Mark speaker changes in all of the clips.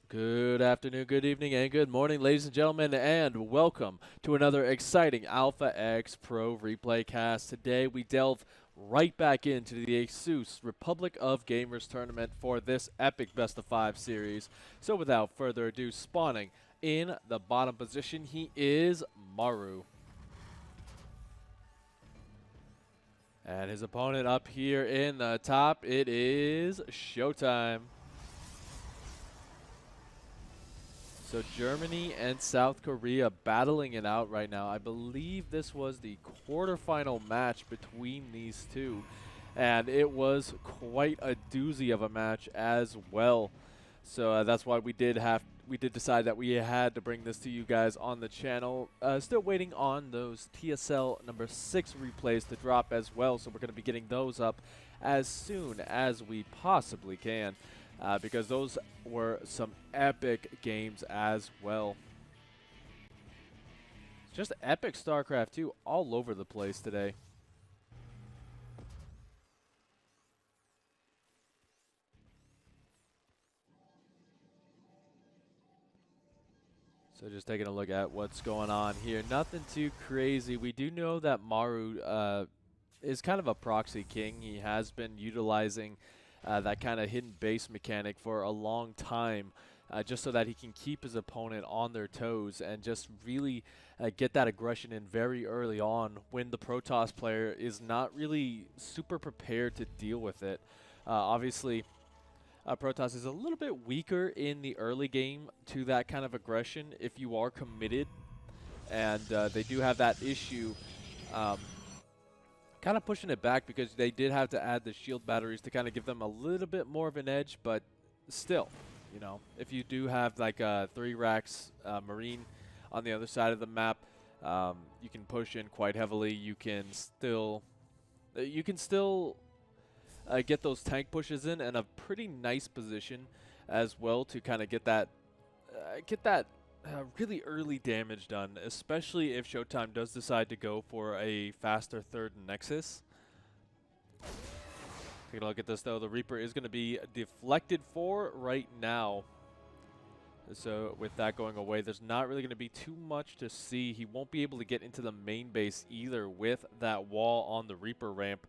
Speaker 1: Good afternoon, good evening, and good morning, ladies and gentlemen, and welcome to another exciting Alpha X Pro replay cast. Today, we delve right back into the ASUS Republic of Gamers tournament for this epic Best of 5 series. So without further ado, spawning in the bottom position, he is MARU. And his opponent up here in the top, it is SHOWTIME. So Germany and South Korea battling it out right now. I believe this was the quarterfinal match between these two, and it was quite a doozy of a match as well. So that's why we did decide that we had to bring this to you guys on the channel. Still waiting on those TSL number 6 replays to drop as well, so we're going to be getting those up as soon as we possibly can. Because those were some epic games as well. Just epic StarCraft 2 all over the place today. So just taking a look at what's going on here. Nothing too crazy. We do know that MARU is kind of a proxy king. He has been utilizing that kind of hidden base mechanic for a long time, just so that he can keep his opponent on their toes and just really get that aggression in very early on when the Protoss player is not really super prepared to deal with it. Obviously, Protoss is a little bit weaker in the early game to that kind of aggression if you are committed, and they do have that issue. Kind of pushing it back because they did have to add the shield batteries to kind of give them a little bit more of an edge, but still, you know, if you do have like 3 racks Marine on the other side of the map, you can push in quite heavily. You can still get those tank pushes in a pretty nice position as well to kind of get that really early damage done, especially if SHOWTIME does decide to go for a faster third Nexus. Taking a look at this though, the Reaper is going to be deflected for right now. So with that going away, there's not really going to be too much to see. He won't be able to get into the main base either with that wall on the Reaper ramp.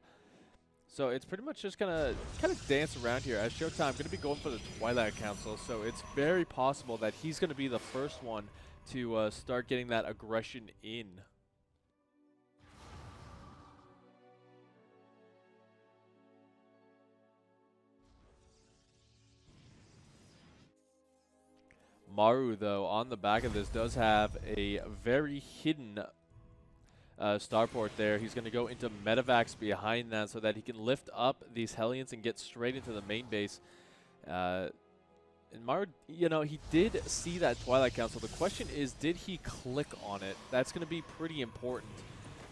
Speaker 1: So it's pretty much just going to kind of dance around here as SHOWTIME going to be going for the Twilight Council. So it's very possible that he's going to be the first one to start getting that aggression in. MARU, though, on the back of this does have a very hidden starport there. He's going to go into medevacs behind that so that he can lift up these Hellions and get straight into the main base. And MARU, you know, he did see that Twilight Council. The question is, did he click on it? That's going to be pretty important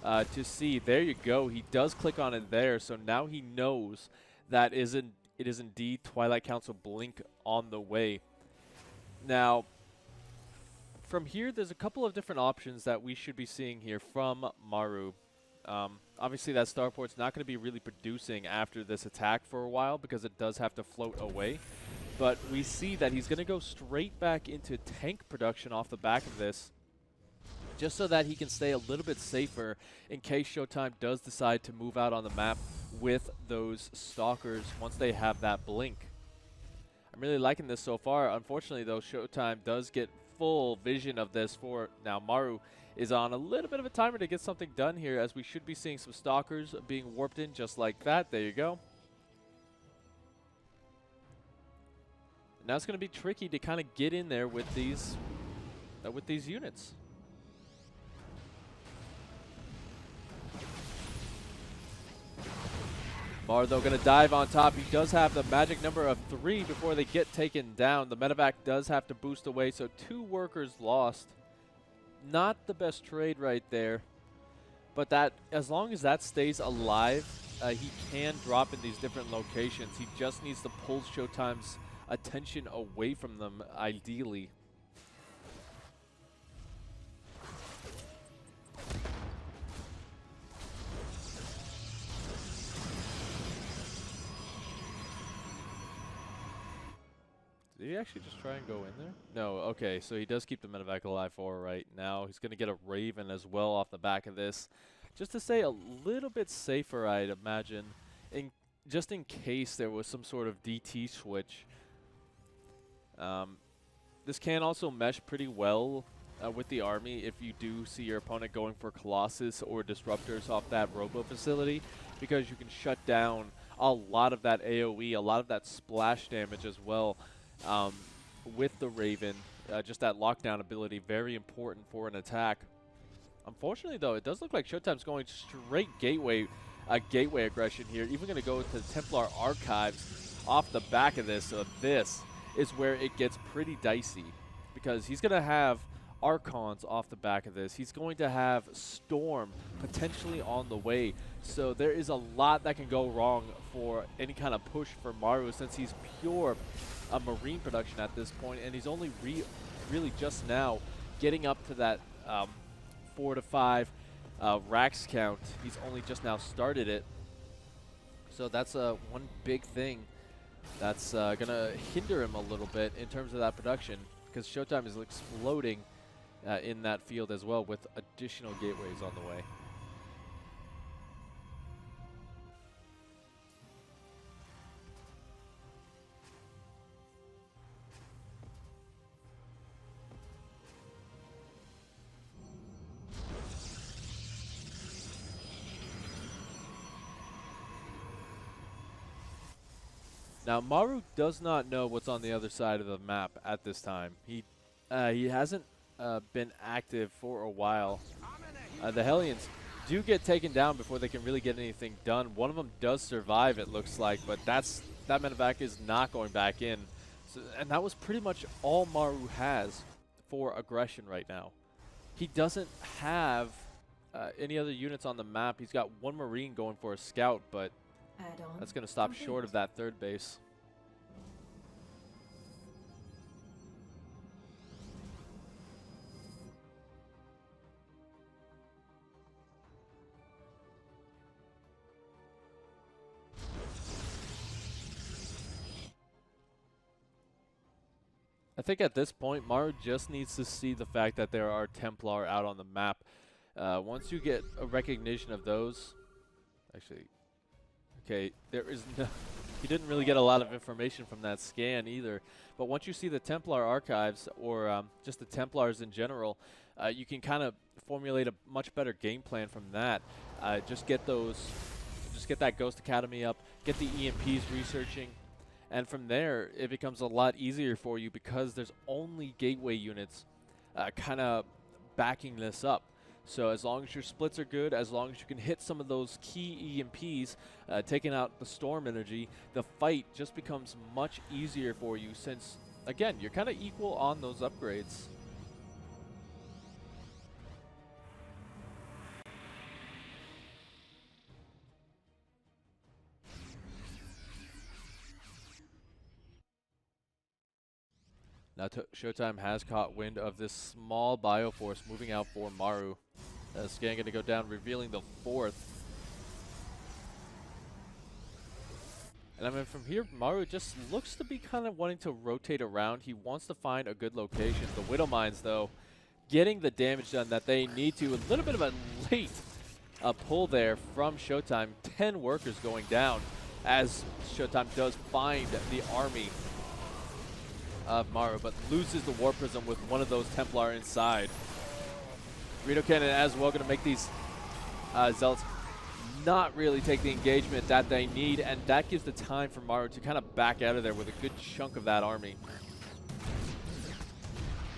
Speaker 1: to see. There you go. He does click on it there, so now he knows that it is indeed Twilight Council Blink on the way. Now, from here, there's a couple of different options that we should be seeing here from MARU. Obviously, that starport's not going to be really producing after this attack for a while because it does have to float away. But we see that he's going to go straight back into tank production off the back of this, just so that he can stay a little bit safer in case SHOWTIME does decide to move out on the map with those stalkers once they have that blink. I'm really liking this so far. Unfortunately, though, SHOWTIME does get full vision of this for now. MARU is on a little bit of a timer to get something done here, as we should be seeing some stalkers being warped in just like that. There you go. Now it's going to be tricky to kind of get in there with these units. MARU, though, going to dive on top. He does have the magic number of 3 before they get taken down. The medevac does have to boost away, so 2 workers lost. Not the best trade right there. But that, as long as that stays alive, he can drop in these different locations. He just needs to pull SHOWTIME's attention away from them, ideally. Did he actually just try and go in there? No, okay, so he does keep the medevac alive for right now. He's going to get a Raven as well off the back of this. Just to stay a little bit safer, I'd imagine, just in case there was some sort of DT switch. This can also mesh pretty well with the army if you do see your opponent going for Colossus or Disruptors off that Robo facility, because you can shut down a lot of that AoE, a lot of that splash damage as well with the Raven. Just that lockdown ability, very important for an attack. Unfortunately, though, it does look like Showtime's going straight gateway aggression here. Even going to go to Templar Archives off the back of this. So this is where it gets pretty dicey, because he's going to have Archons off the back of this. He's going to have Storm potentially on the way. So there is a lot that can go wrong for any kind of push for MARU, since he's pure Marine production at this point, and he's only really just now getting up to that 4 to 5 racks count. He's only just now started it. So that's one big thing that's going to hinder him a little bit in terms of that production, because Showtime is exploding in that field as well, with additional gateways on the way. Now, MARU does not know what's on the other side of the map at this time. He hasn't been active for a while. The Hellions do get taken down before they can really get anything done. One of them does survive, it looks like, but that medevac is not going back in. So, and that was pretty much all MARU has for aggression right now. He doesn't have any other units on the map. He's got one Marine going for a scout, but that's going to stop short of that third base. I think at this point, MARU just needs to see the fact that there are Templar out on the map. Once you get a recognition of those, actually, okay, there is no, he didn't really get a lot of information from that scan either. But once you see the Templar archives, or just the Templars in general, you can kind of formulate a much better game plan from that. Just get that Ghost Academy up, get the EMPs researching. And from there, it becomes a lot easier for you, because there's only gateway units kind of backing this up. So as long as your splits are good, as long as you can hit some of those key EMPs, taking out the storm energy, the fight just becomes much easier for you, since, again, you're kind of equal on those upgrades. Now Showtime has caught wind of this small Bioforce moving out for MARU. Scan going to go down, revealing the 4th. And I mean, from here, MARU just looks to be kind of wanting to rotate around. He wants to find a good location. The Widow Mines, though, getting the damage done that they need to. A little bit of a late pull there from Showtime. 10 workers going down as Showtime does find the army of MARU, but loses the War Prism with one of those Templar inside. Rito Cannon as well going to make these Zealots not really take the engagement that they need, and that gives the time for MARU to kind of back out of there with a good chunk of that army.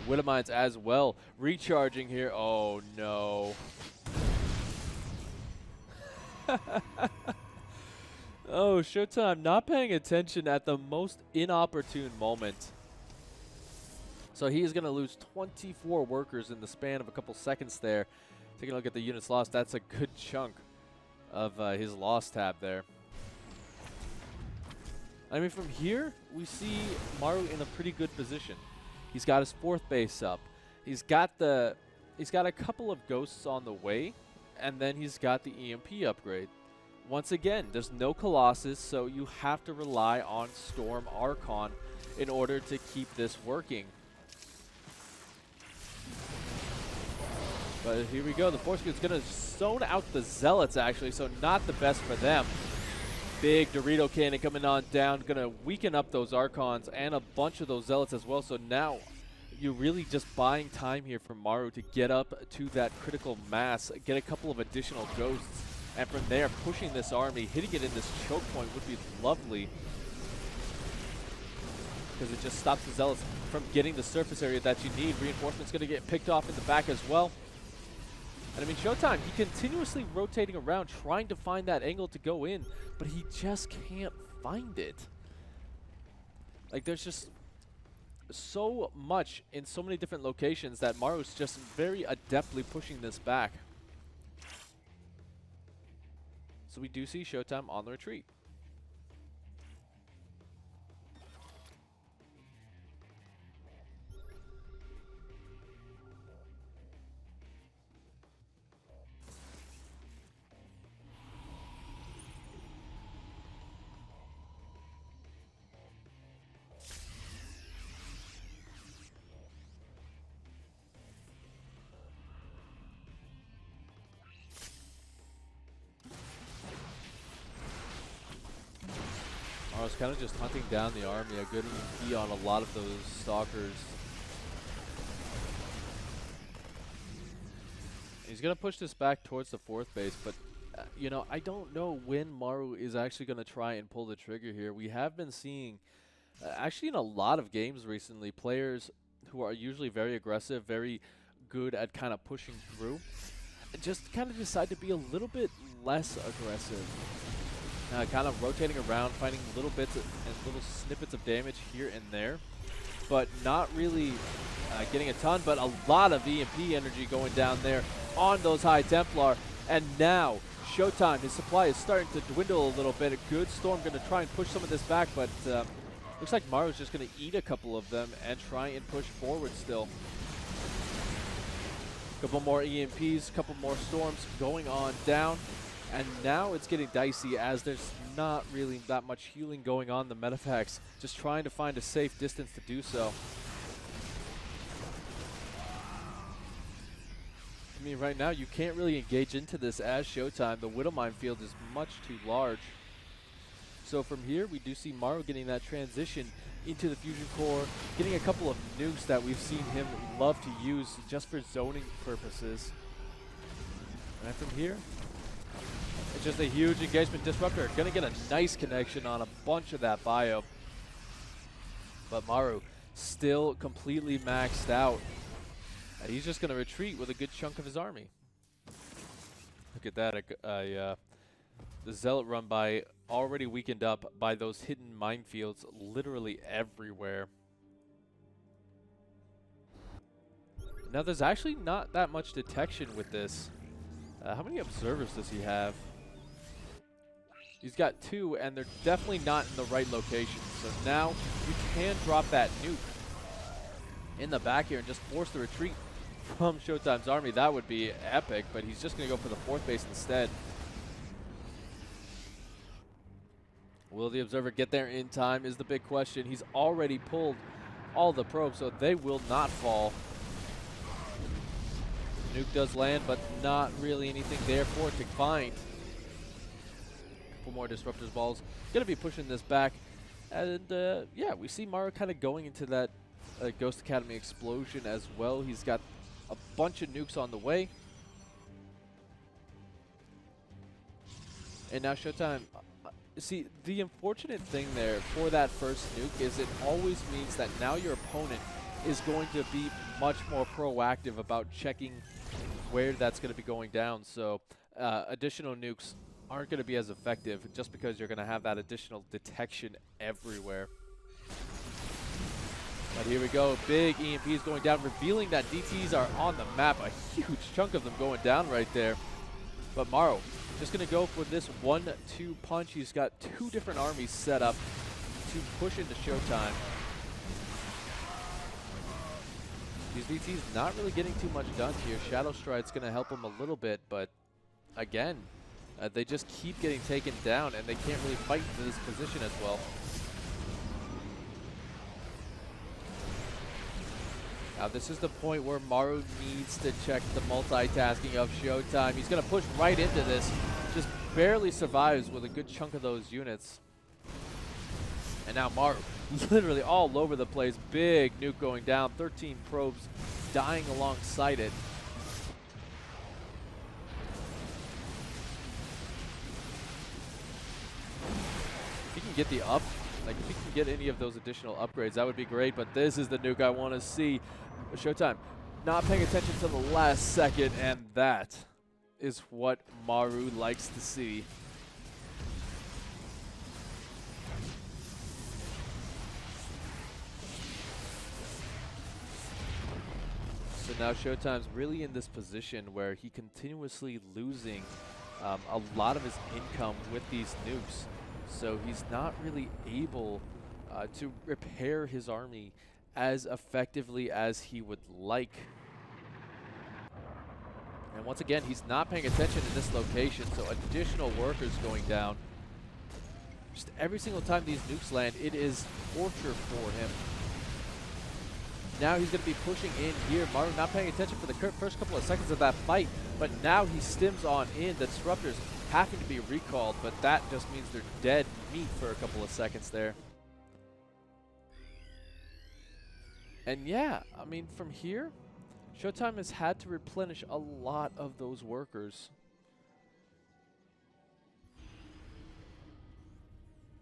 Speaker 1: Widow Mines as well, recharging here. Oh no. Oh, Showtime not paying attention at the most inopportune moment. So he is going to lose 24 workers in the span of a couple seconds there. Taking a look at the units lost, that's a good chunk of his loss tab there. I mean, from here, we see MARU in a pretty good position. He's got his 4th base up. He's got a couple of ghosts on the way, and then he's got the EMP upgrade. Once again, there's no Colossus, so you have to rely on Storm Archon in order to keep this working. But here we go. The Force Field's going to zone out the Zealots, actually, so not the best for them. Big Dorito Cannon coming on down, going to weaken up those Archons and a bunch of those Zealots as well. So now you're really just buying time here for MARU to get up to that critical mass, get a couple of additional Ghosts, and from there, pushing this army, hitting it in this choke point would be lovely, because it just stops the Zealots from getting the surface area that you need. Reinforcements going to get picked off in the back as well. And I mean, SHOWTIME, he continuously rotating around, trying to find that angle to go in, but he just can't find it. Like, there's just so much in so many different locations that MARU's just very adeptly pushing this back. So we do see SHOWTIME on the retreat. I was kind of just hunting down the army, a good EMP on a lot of those stalkers. He's going to push this back towards the 4th base, but you know, I don't know when MARU is actually going to try and pull the trigger here. We have been seeing, actually in a lot of games recently, players who are usually very aggressive, very good at kind of pushing through, just kind of decide to be a little bit less aggressive. Kind of rotating around, finding little bits and little snippets of damage here and there, but not really getting a ton, but a lot of EMP energy going down there on those High Templar. And now SHOWTIME, his supply is starting to dwindle a little bit. A good Storm going to try and push some of this back, but looks like MARU's just going to eat a couple of them and try and push forward still. Couple more EMPs, couple more Storms going on down. And now it's getting dicey as there's not really that much healing going on. The Medivacs just trying to find a safe distance to do so. I mean, right now you can't really engage into this as SHOWTIME. The Widow Minefield is much too large. So from here, we do see MARU getting that transition into the Fusion Core, getting a couple of nukes that we've seen him love to use just for zoning purposes. And from here, it's just a huge engagement disruptor. Gonna get a nice connection on a bunch of that bio. But MARU still completely maxed out. And he's just gonna retreat with a good chunk of his army. Look at that, the Zealot run by already weakened up by those hidden minefields literally everywhere. Now there's actually not that much detection with this. How many observers does he have? He's got 2, and they're definitely not in the right location. So now you can drop that nuke in the back here and just force the retreat from SHOWTIME's army. That would be epic, but he's just going to go for the 4th base instead. Will the Observer get there in time is the big question. He's already pulled all the probes, so they will not fall. The nuke does land, but not really anything there for it to find. More Disruptors balls. Gonna be pushing this back. And yeah, we see MARU kind of going into that Ghost Academy explosion as well. He's got a bunch of nukes on the way. And now SHOWTIME, see, the unfortunate thing there for that first nuke is it always means that now your opponent is going to be much more proactive about checking where that's going to be going down. So additional nukes aren't going to be as effective just because you're going to have that additional detection everywhere. But here we go, big EMPs going down, revealing that DTs are on the map. A huge chunk of them going down right there. But MARU just going to go for this 1-2 punch. He's got 2 different armies set up to push into SHOWTIME. These DTs not really getting too much done here. Shadow Stride's going to help him a little bit, but again, they just keep getting taken down, and they can't really fight into this position as well. Now this is the point where MARU needs to check the multitasking of SHOWTIME. He's going to push right into this. Just barely survives with a good chunk of those units. And now MARU literally all over the place. Big nuke going down. 13 probes dying alongside it. If he can get the up, like if he can get any of those additional upgrades, that would be great. But this is the nuke I want to see. SHOWTIME not paying attention to the last second, and that is what MARU likes to see. So now SHOWTIME's really in this position where he continuously losing a lot of his income with these nukes. So he's not really able to repair his army as effectively as he would like. And once again, he's not paying attention in this location, so additional workers going down. Just every single time these nukes land, it is torture for him. Now he's going to be pushing in here. MARU not paying attention for the first couple of seconds of that fight, but now he stims on in. The disruptors having to be recalled, but that just means they're dead meat for a couple of seconds there. And yeah, I mean, from here, SHOWTIME has had to replenish a lot of those workers.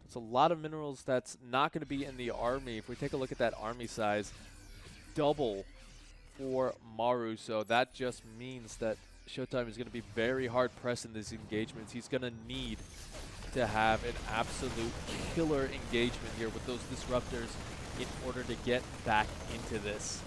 Speaker 1: It's a lot of minerals that's not going to be in the army. If we take a look at that army size, double for MARU. So that just means that SHOWTIME is going to be very hard pressed in these engagements. He's going to need to have an absolute killer engagement here with those disruptors in order to get back into this.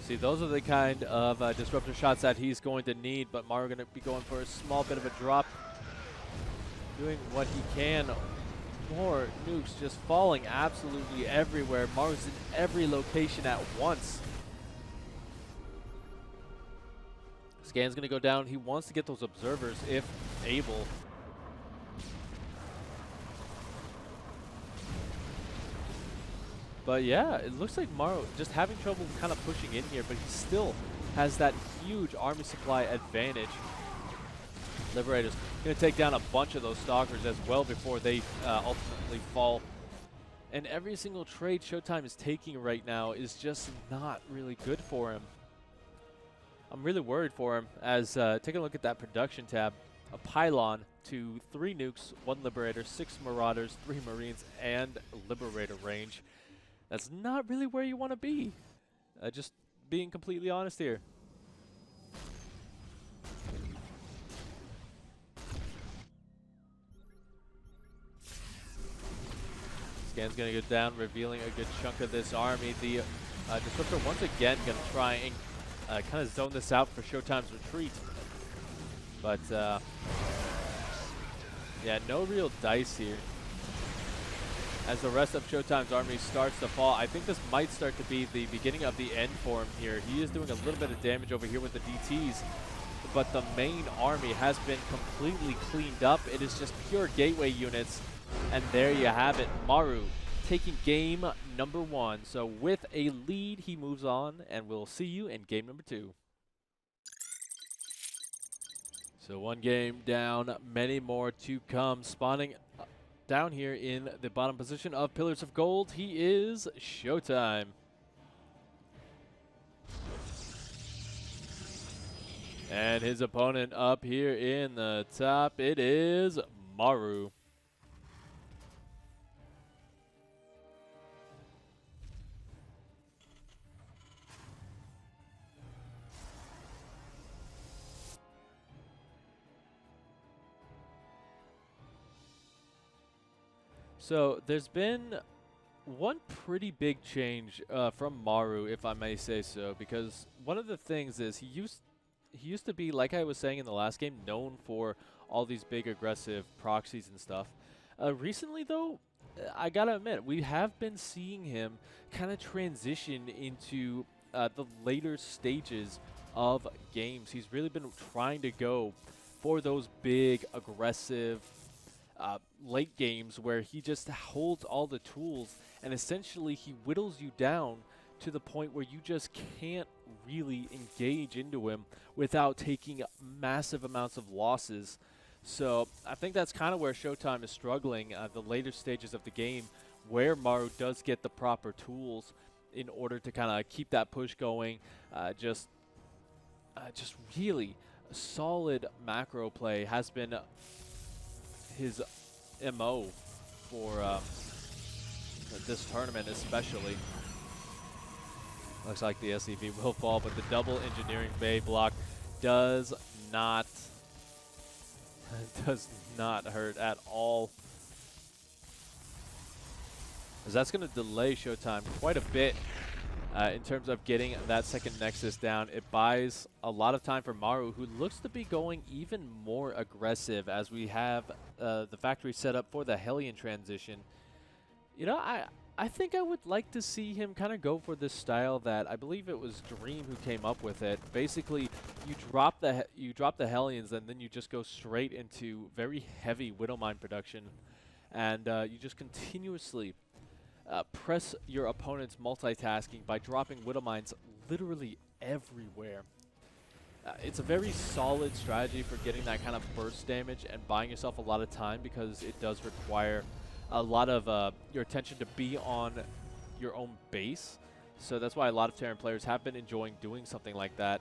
Speaker 1: See, those are the kind of disruptor shots that he's going to need, but MARU going to be going for a small bit of a drop, doing what he can. More nukes just falling absolutely everywhere. MARU's in every location at once. Scan's going to go down. He wants to get those observers if able. But yeah, it looks like MARU just having trouble kind of pushing in here, but he still has that huge army supply advantage. Liberator's going to take down a bunch of those stalkers as well before they ultimately fall. And every single trade SHOWTIME is taking right now is just not really good for him. I'm really worried for him as take a look at that production tab. A pylon to 3 nukes, 1 Liberator, 6 Marauders, 3 Marines, and Liberator range. That's not really where you want to be. Just being completely honest here. Scan's going to go down, revealing a good chunk of this army. The Disruptor once again going to try and kind of zone this out for SHOWTIME's retreat. But yeah, no real dice here. As the rest of SHOWTIME's army starts to fall, I think this might start to be the beginning of the end for him here. He is doing a little bit of damage over here with the DTs, but the main army has been completely cleaned up. It is just pure gateway units. And there you have it, MARU taking game number 1. So with a lead, he moves on, and we'll see you in game number 2. So 1 game down, many more to come. Spawning down here in the bottom position of Pillars of Gold, he is SHOWTIME. And his opponent up here in the top, it is MARU. So there's been one pretty big change from MARU, if I may say so, because one of the things is he used to be, like I was saying in the last game, known for all these big aggressive proxies and stuff. Recently though, I gotta admit, we have been seeing him kind of transition into the later stages of games. He's really been trying to go for those big, aggressive late games where he just holds all the tools and essentially he whittles you down to the point where you just can't really engage into him without taking massive amounts of losses. So I think that's kind of where Showtime is struggling, the later stages of the game, where MARU does get the proper tools in order to kind of keep that push going. Just really solid macro play has been his MO for this tournament especially. Looks like the SEV will fall, but the double engineering bay block does not hurt at all. As that's going to delay Showtime quite a bit in terms of getting that second Nexus down. It buys a lot of time for MARU, who looks to be going even more aggressive as we have the factory set up for the Hellion transition. You know, I think I would like to see him kind of go for this style that I believe it was Dream who came up with it. Basically, you drop the Hellions and then you just go straight into very heavy Widowmine production, and you just continuously press your opponent's multitasking by dropping Widowmines literally everywhere. It's a very solid strategy for getting that kind of burst damage and buying yourself a lot of time, because it does require a lot of your attention to be on your own base. So that's why a lot of Terran players have been enjoying doing something like that.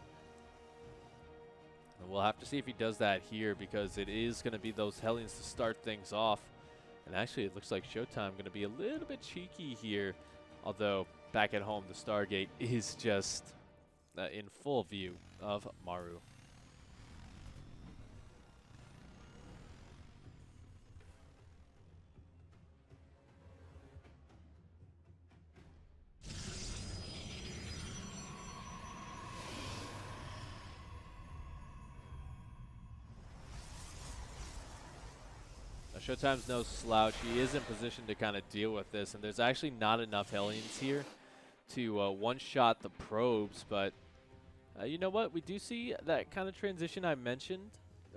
Speaker 1: And we'll have to see if he does that here, because it is going to be those Hellions to start things off. And actually, it looks like Showtime going to be a little bit cheeky here. Although, back at home, the Stargate is just in full view of MARU. Showtime's no slouch. He is in position to kind of deal with this, and there's actually not enough Hellions here to one-shot the probes, but you know what? We do see that kind of transition I mentioned.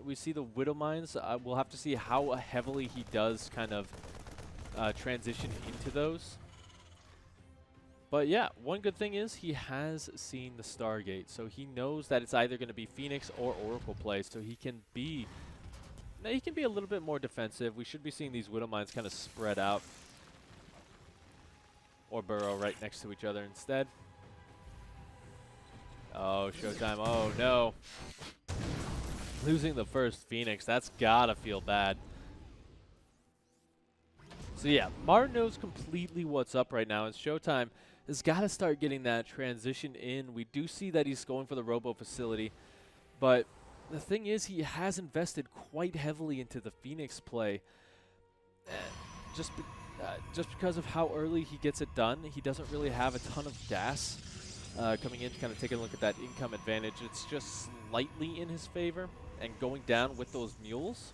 Speaker 1: We see the Widowmines. We'll have to see how heavily he does kind of transition into those. But yeah, one good thing is he has seen the Stargate, so he knows that it's either going to be Phoenix or Oracle play, so he can be a little bit more defensive. We should be seeing these Widowmines kind of spread out or burrow right next to each other instead. Oh, Showtime. Oh, no. Losing the first Phoenix. That's gotta feel bad. So yeah, MARU knows completely what's up right now, and Showtime has got to start getting that transition in. We do see that he's going for the Robo facility, but the thing is, he has invested quite heavily into the Phoenix play. Just because of how early he gets it done, he doesn't really have a ton of gas coming in to kind of take a look at that income advantage. It's just slightly in his favor, and going down with those mules.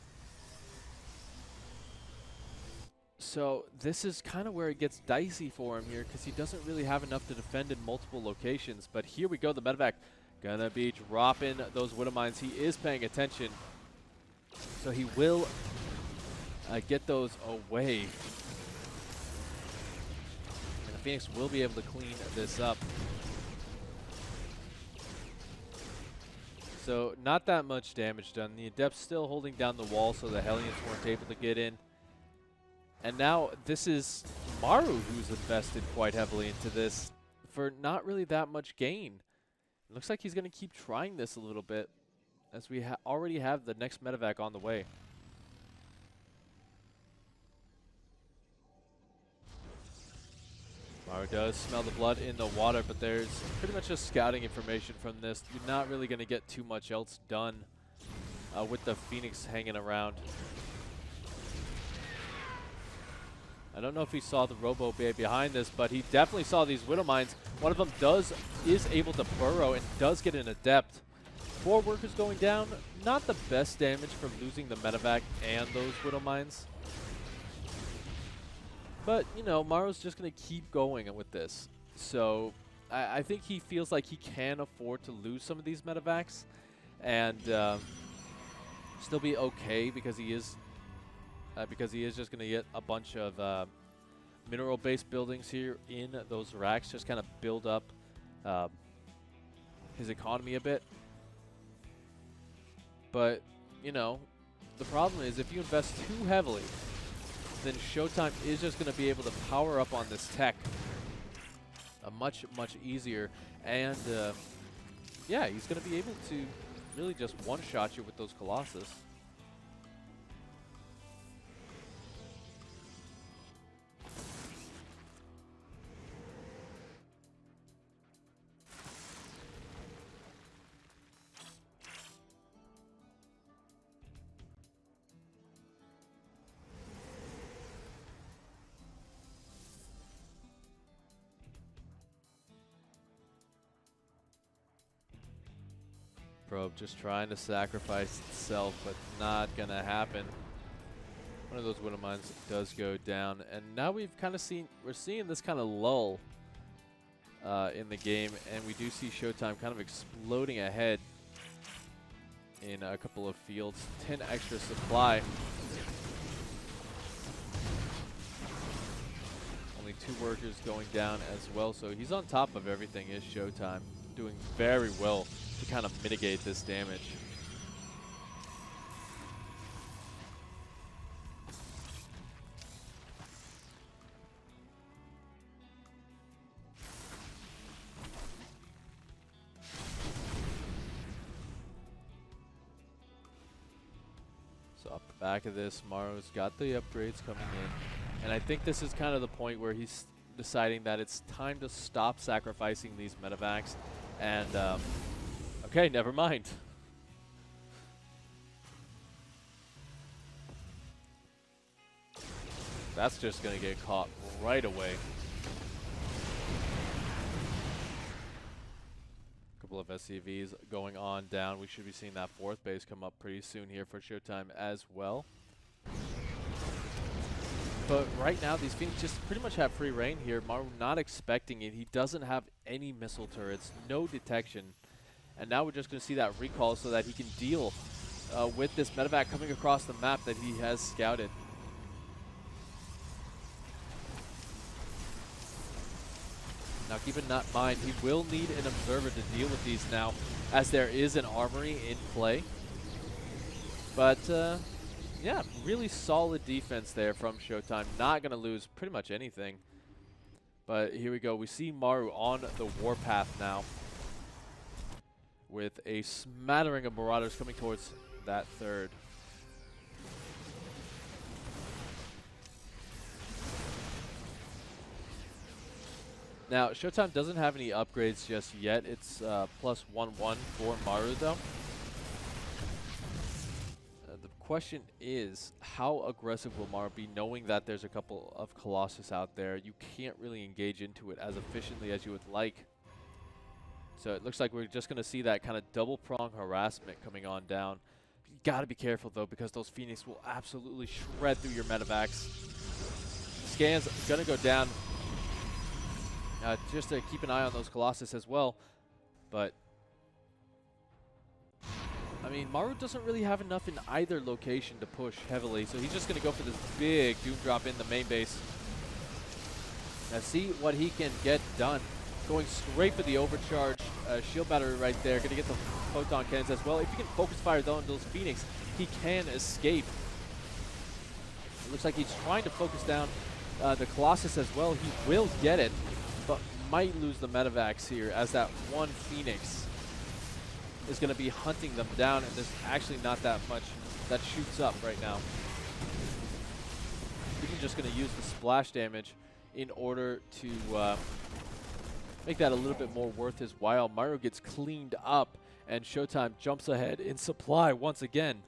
Speaker 1: So this is kind of where it gets dicey for him here, because he doesn't really have enough to defend in multiple locations. But here we go, the medevac gonna be dropping those Widowmines. He is paying attention, so he will get those away. And the Phoenix will be able to clean this up. So not that much damage done. The Adept's still holding down the wall, so the Hellions weren't able to get in. And now this is MARU who's invested quite heavily into this for not really that much gain. It looks like he's going to keep trying this a little bit, as we already have the next medevac on the way. MARU does smell the blood in the water, but there's pretty much just scouting information from this. You're not really going to get too much else done with the Phoenix hanging around. I don't know if he saw the Robo Bay behind this, but he definitely saw these Widowmines. One of them is able to burrow and does get an Adept. 4 workers going down. Not the best damage from losing the medevac and those Widowmines. But, you know, MARU's just going to keep going with this. So I think he feels like he can afford to lose some of these medevacs and still be okay because he is just going to get a bunch of mineral-based buildings here in those racks, just kind of build up his economy a bit. But, you know, the problem is if you invest too heavily, then SHOWTIME is just going to be able to power up on this tech much easier. And, yeah, he's going to be able to really just one-shot you with those Colossus. Probe just trying to sacrifice itself, but not gonna happen. One of those widow mines does go down, and now we've kind of we're seeing this kind of lull in the game, and we do see SHOWTIME kind of exploding ahead in a couple of fields. 10 extra supply. Only 2 workers going down as well, so he's on top of everything. Is SHOWTIME doing very well to kind of mitigate this damage. So off the back of this, MARU's got the upgrades coming in, and I think this is kind of the point where he's deciding that it's time to stop sacrificing these medevacs, and okay, never mind. That's just going to get caught right away. Couple of SCVs going on down. We should be seeing that 4th base come up pretty soon here for SHOWTIME as well. But right now, these Phoenix just pretty much have free reign here. MARU not expecting it. He doesn't have any missile turrets, no detection. And now we're just going to see that recall so that he can deal with this medevac coming across the map that he has scouted. Now keep in mind, he will need an observer to deal with these now, as there is an armory in play. But yeah, really solid defense there from SHOWTIME. Not going to lose pretty much anything. But here we go. We see MARU on the warpath now, with a smattering of Marauders coming towards that 3rd. Now, SHOWTIME doesn't have any upgrades just yet. It's +1/1 for MARU, though. The question is, how aggressive will MARU be, knowing that there's a couple of Colossus out there? You can't really engage into it as efficiently as you would like. So it looks like we're just going to see that kind of double-prong harassment coming on down. You got to be careful, though, because those Phoenix will absolutely shred through your medevacs. Scan's going to go down. Just to keep an eye on those Colossus as well. But, I mean, MARU doesn't really have enough in either location to push heavily, so he's just going to go for this big Doom Drop in the main base. Now see what he can get done. Going straight for the overcharged shield battery right there. Going to get the photon cannons as well. If he can focus fire though on those Phoenix, he can escape. It looks like he's trying to focus down the Colossus as well. He will get it, but might lose the medevacs here, as that one Phoenix is going to be hunting them down, and there's actually not that much that shoots up right now. He's just going to use the splash damage in order to make that a little bit more worth his while. MARU gets cleaned up, and SHOWTIME jumps ahead in supply once again.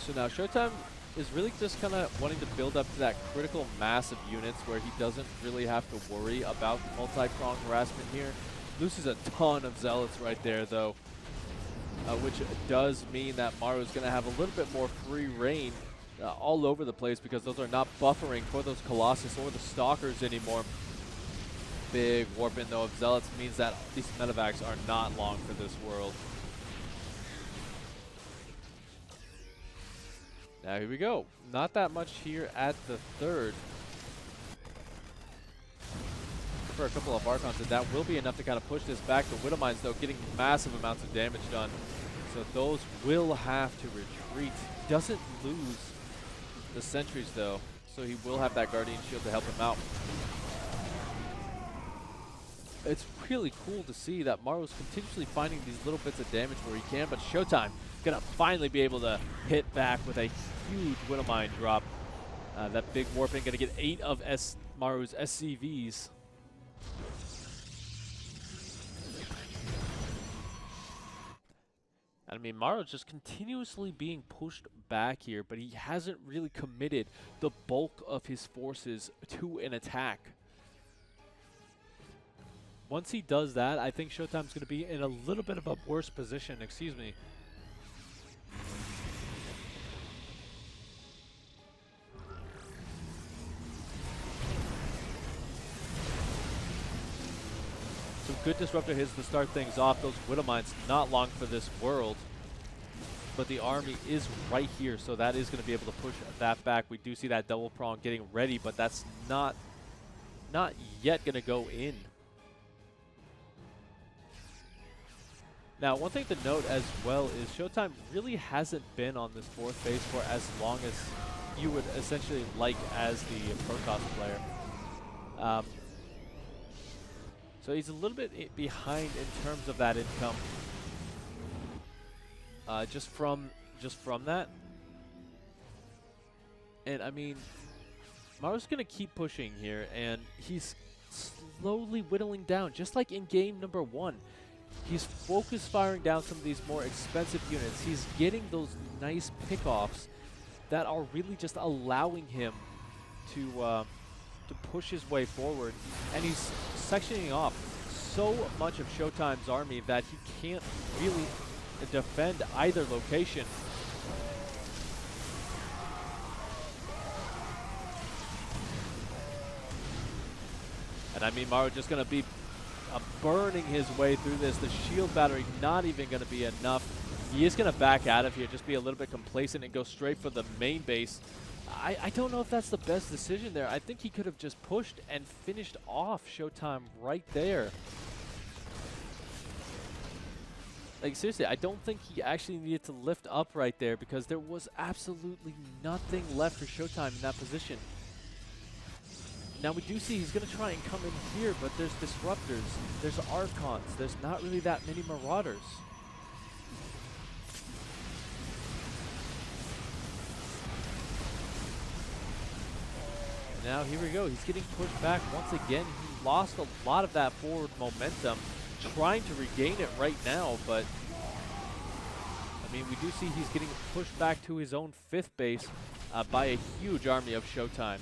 Speaker 1: So now Showtime is really just kind of wanting to build up to that critical mass of units where he doesn't really have to worry about multi-pronged harassment here. Loses a ton of Zealots right there, though, which does mean that MARU is going to have a little bit more free reign all over the place because those are not buffering for those Colossus or the Stalkers anymore. Big warp in, though, of Zealots means that these medevacs are not long for this world. Now here we go. Not that much here at the third. For a couple of Archons, and that will be enough to kind of push this back. The Widow Mines, though, getting massive amounts of damage done. So those will have to retreat. Doesn't lose the sentries, though, so he will have that Guardian Shield to help him out. It's really cool to see that MARU's continuously finding these little bits of damage where he can, but Showtime gonna finally be able to hit back with a huge Widow Mine drop. That big warping gonna get 8 of MARU's SCVs. I mean, MARU's just continuously being pushed back here, but he hasn't really committed the bulk of his forces to an attack. Once he does that, I think Showtime's going to be in a little bit of a worse position. Excuse me. Some good disruptor hits to start things off. Those Widow Mines not long for this world. But the army is right here, so that is going to be able to push that back. We do see that double prong getting ready, but that's not yet going to go in. Now, one thing to note as well is Showtime really hasn't been on this fourth phase for as long as you would essentially like as the Protoss player. So he's a little bit behind in terms of that income. Just from that. And I mean, MARU's gonna keep pushing here, and he's slowly whittling down, just like in game number 1. He's focus firing down some of these more expensive units. He's getting those nice pickoffs that are really just allowing him to push his way forward. And he's sectioning off so much of Showtime's army that he can't really defend either location. And I mean, MARU just going to be burning his way through this. The shield battery not even going to be enough. He is going to back out of here, just be a little bit complacent and go straight for the main base. I don't know if that's the best decision there. I think he could have just pushed and finished off Showtime right there. Like, seriously, I don't think he actually needed to lift up right there because there was absolutely nothing left for Showtime in that position. Now we do see he's going to try and come in here, but there's Disruptors, there's Archons, there's not really that many Marauders. Now here we go, he's getting pushed back once again. He lost a lot of that forward momentum, trying to regain it right now, but I mean, we do see he's getting pushed back to his own 5th base by a huge army of Showtime.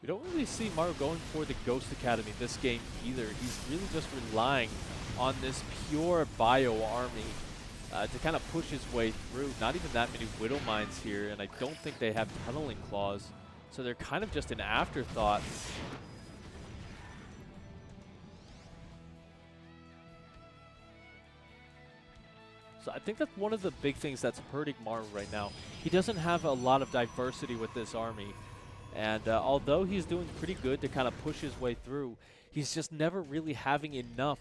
Speaker 1: We don't really see MARU going for the Ghost Academy this game either. He's really just relying on this pure bio army to kind of push his way through. Not even that many Widow Mines here, and I don't think they have Tunneling Claws, so they're kind of just an afterthought. So I think that's one of the big things that's hurting MARU right now. He doesn't have a lot of diversity with this army. And although he's doing pretty good to kind of push his way through, he's just never really having enough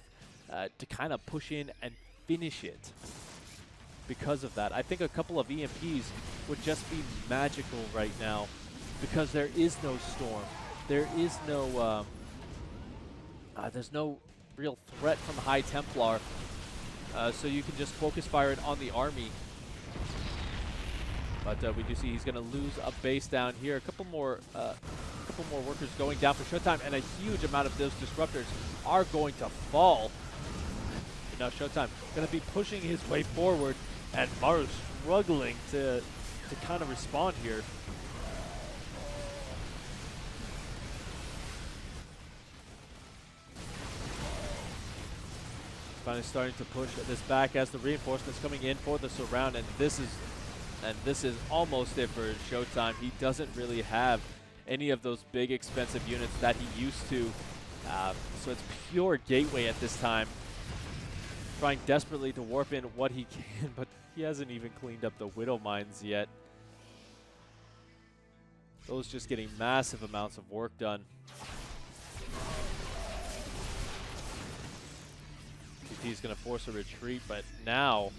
Speaker 1: to kind of push in and finish it. Because of that, I think a couple of EMPs would just be magical right now because there is no storm. There is no, there's no real threat from High Templar. So you can just focus fire it on the army. But we do see he's going to lose a base down here. A couple more A couple more workers going down for Showtime, and a huge amount of those disruptors are going to fall. And now Showtime going to be pushing his way forward, and MARU struggling to kind of respond here. Finally starting to push this back as the reinforcements coming in for the surround, and this is almost it for Showtime. He doesn't really have any of those big expensive units that he used to, so it's pure gateway at this time. Trying desperately to warp in what he can, but he hasn't even cleaned up the Widow Mines yet. Those just getting massive amounts of work done. He's going to force a retreat, but now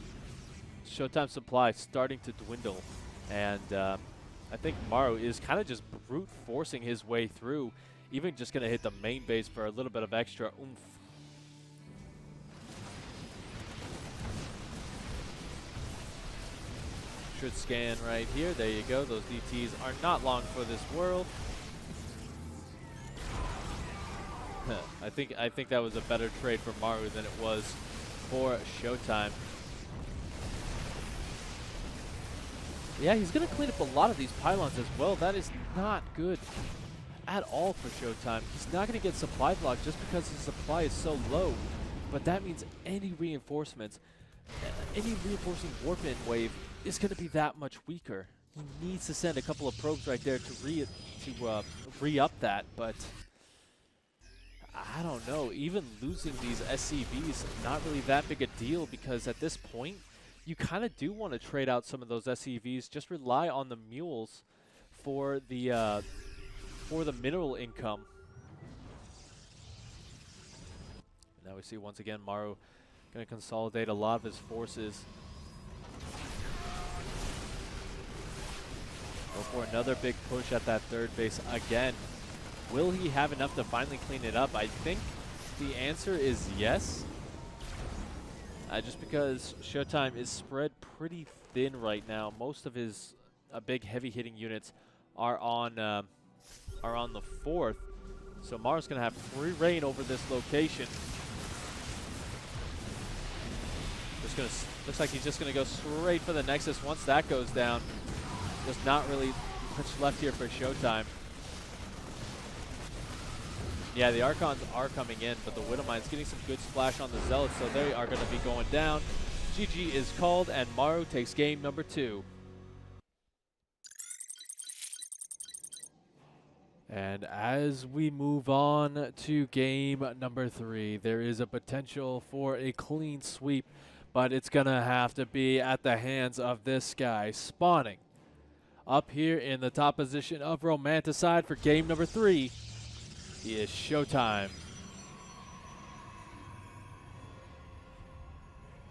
Speaker 1: Showtime supply starting to dwindle, and I think MARU is kind of just brute forcing his way through, even just going to hit the main base for a little bit of extra oomph. Should scan right here. There you go. Those DTs are not long for this world. I think that was a better trade for MARU than it was for Showtime. Yeah, he's going to clean up a lot of these pylons as well. That is not good at all for Showtime. He's not going to get supply blocked just because his supply is so low. But that means any reinforcements, any reinforcing warp-in wave is going to be that much weaker. He needs to send a couple of probes right there to re-up that, but I don't know. Even losing these SCVs, not really that big a deal, because at this point, you kind of do want to trade out some of those SCVs. Just rely on the mules for the mineral income. Now we see once again MARU going to consolidate a lot of his forces. Go for another big push at that third base again. Will he have enough to finally clean it up? I think the answer is yes. Just because Showtime is spread pretty thin right now. Most of his big heavy-hitting units are on the fourth. So MARU's going to have free reign over this location. Looks like he's just going to go straight for the Nexus. Once that goes down, there's not really much left here for Showtime. Yeah, the Archons are coming in, but the Widow Mine's getting some good splash on the Zealots, so they are going to be going down. GG is called, and MARU takes game number 2. And as we move on to game number 3, there is a potential for a clean sweep, but it's going to have to be at the hands of this guy. Spawning up here in the top position of Romanticide for game number 3. Is Showtime.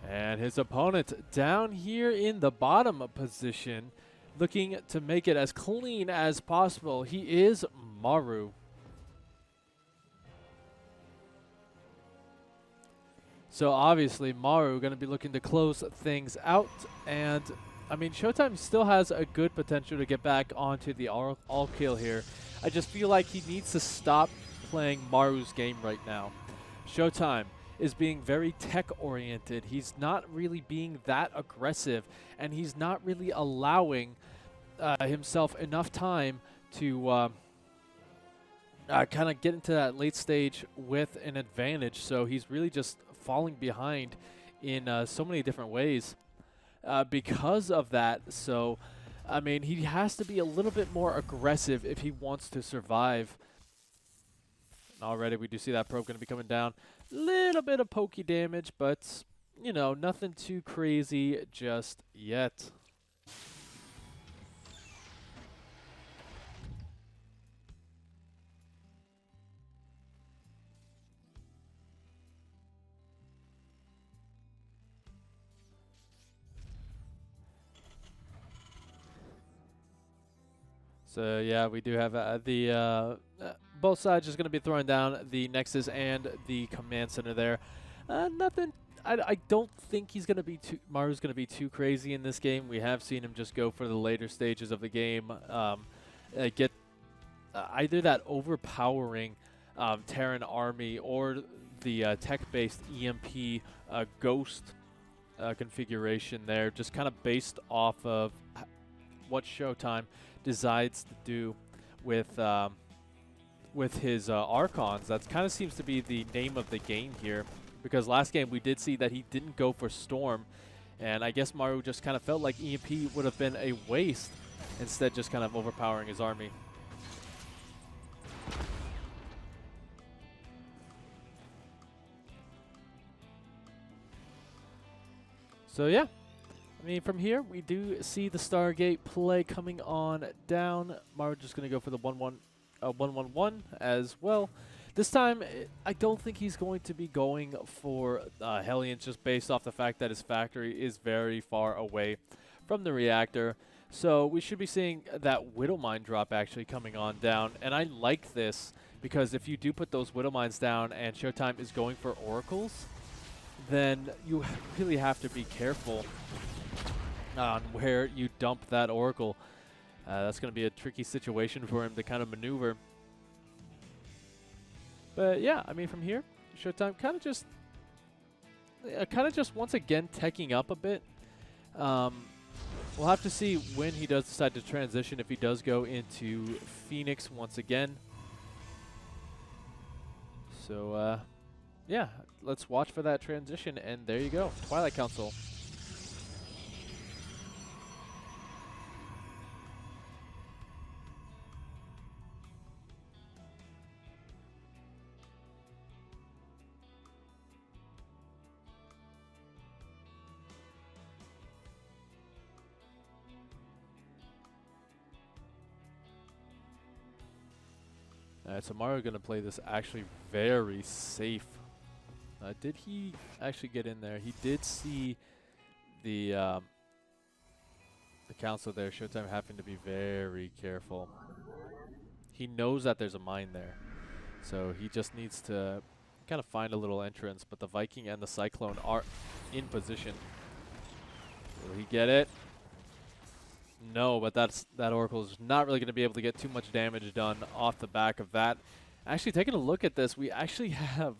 Speaker 1: And his opponent down here in the bottom position, looking to make it as clean as possible. He is MARU. So obviously MARU going to be looking to close things out, and I mean Showtime still has a good potential to get back onto the all kill here. I just feel like he needs to stop playing MARU's game right now. Showtime is being very tech-oriented. He's not really being that aggressive, and he's not really allowing himself enough time to kind of get into that late stage with an advantage. So he's really just falling behind in so many different ways because of that. So I mean, he has to be a little bit more aggressive if he wants to survive. And already we do see that probe going to be coming down. Little bit of pokey damage, but, you know, nothing too crazy just yet. So yeah, we do have both sides just going to be throwing down the Nexus and the command center there. Nothing. I don't think he's going to be MARU's going to be too crazy in this game. We have seen him just go for the later stages of the game, get either that overpowering Terran army or the tech-based EMP Ghost configuration there, just kind of based off of what Showtime decides to do with his Archons. That kind of seems to be the name of the game here, because last game we did see that he didn't go for Storm, and I guess MARU just kind of felt like EMP would have been a waste, instead just kind of overpowering his army. So yeah, I mean, from here we do see the Stargate play coming on down. MARU just going to go for the 1-1-1 as well. This time, I don't think he's going to be going for Hellions, just based off the fact that his factory is very far away from the reactor. So we should be seeing that Widow Mine drop actually coming on down. And I like this, because if you do put those Widow Mines down and Showtime is going for Oracles, then you really have to be careful on where you dump that Oracle. That's going to be a tricky situation for him to kind of maneuver. But yeah, I mean, from here, Showtime kind of just once again teching up a bit. We'll have to see when he does decide to transition, if he does go into Phoenix once again. So yeah, let's watch for that transition, and there you go, Twilight Council. So MARU going to play this actually very safe. Did he actually get in there? He did see the council there. Showtime having to be very careful. He knows that there's a mine there, so he just needs to kind of find a little entrance. But the Viking and the Cyclone are in position. Will he get it? No, but that Oracle is not really going to be able to get too much damage done off the back of that. Actually, taking a look at this, we actually have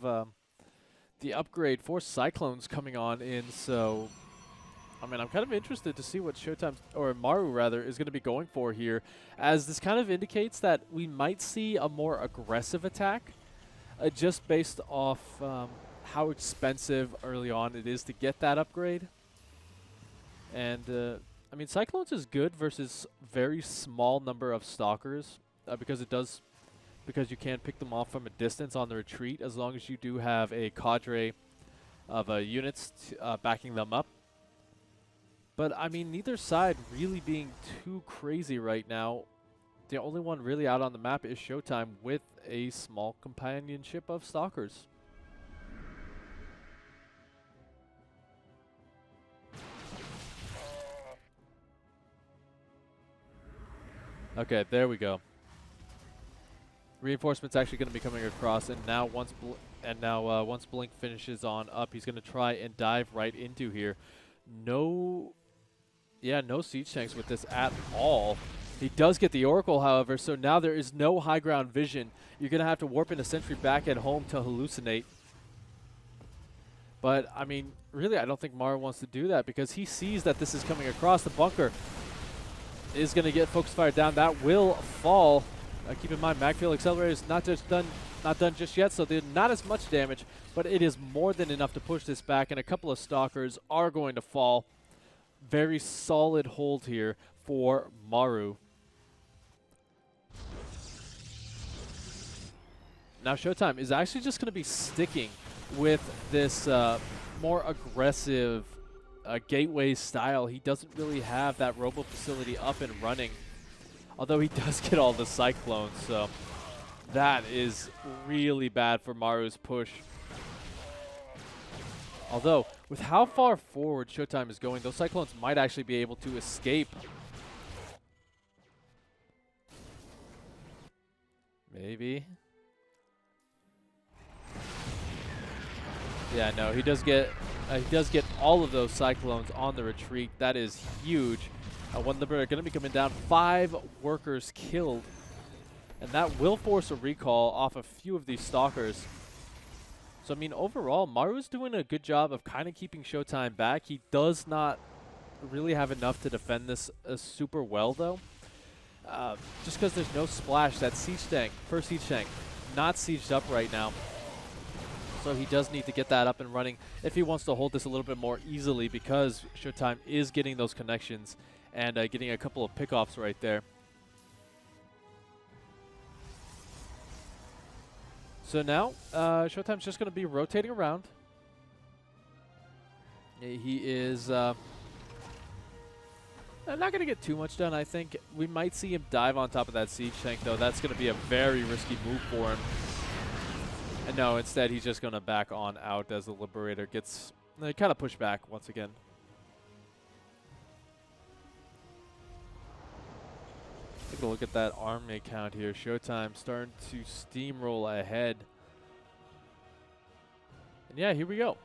Speaker 1: the upgrade for Cyclones coming on in. So, I mean, I'm kind of interested to see what Showtime, or MARU rather, is going to be going for here, as this kind of indicates that we might see a more aggressive attack, just based off how expensive early on it is to get that upgrade. And I mean, Cyclones is good versus very small number of Stalkers, because you can pick them off from a distance on the retreat, as long as you do have a cadre of units backing them up. But I mean, neither side really being too crazy right now. The only one really out on the map is Showtime with a small companionship of Stalkers. Okay, there we go. Reinforcements actually going to be coming across, and now once Blink finishes on up, he's going to try and dive right into here. No siege tanks with this at all. He does get the Oracle, however, so now there is no high ground vision. You're going to have to warp in a sentry back at home to hallucinate. But I mean, really, I don't think MARU wants to do that, because he sees that this is coming across. The bunker is going to get focus fire down. That will fall. Keep in mind, Magfield Accelerator is not done just yet, so there's not as much damage, but it is more than enough to push this back, and a couple of Stalkers are going to fall. Very solid hold here for MARU. Now Showtime is actually just going to be sticking with this more aggressive gateway style. He doesn't really have that robo facility up and running, although he does get all the Cyclones, so that is really bad for MARU's push. Although, with how far forward Showtime is going, those Cyclones might actually be able to escape. Maybe. Yeah, no, he does get all of those Cyclones on the retreat. That is huge. One Liberator going to be coming down. 5 workers killed And that will force a recall off a few of these Stalkers. So, I mean, overall, MARU's doing a good job of kind of keeping Showtime back. He does not really have enough to defend this super well, though. Just because there's no splash, that siege tank, first siege tank, not sieged up right now. So he does need to get that up and running if he wants to hold this a little bit more easily, because Showtime is getting those connections and getting a couple of pickoffs right there. So now, Showtime's just going to be rotating around. He is not going to get too much done, I think. We might see him dive on top of that siege tank, though. That's going to be a very risky move for him. And no, instead, he's just going to back on out as the Liberator gets kind of pushed back once again. Take a look at that army count here. Showtime starting to steamroll ahead. And yeah, here we go.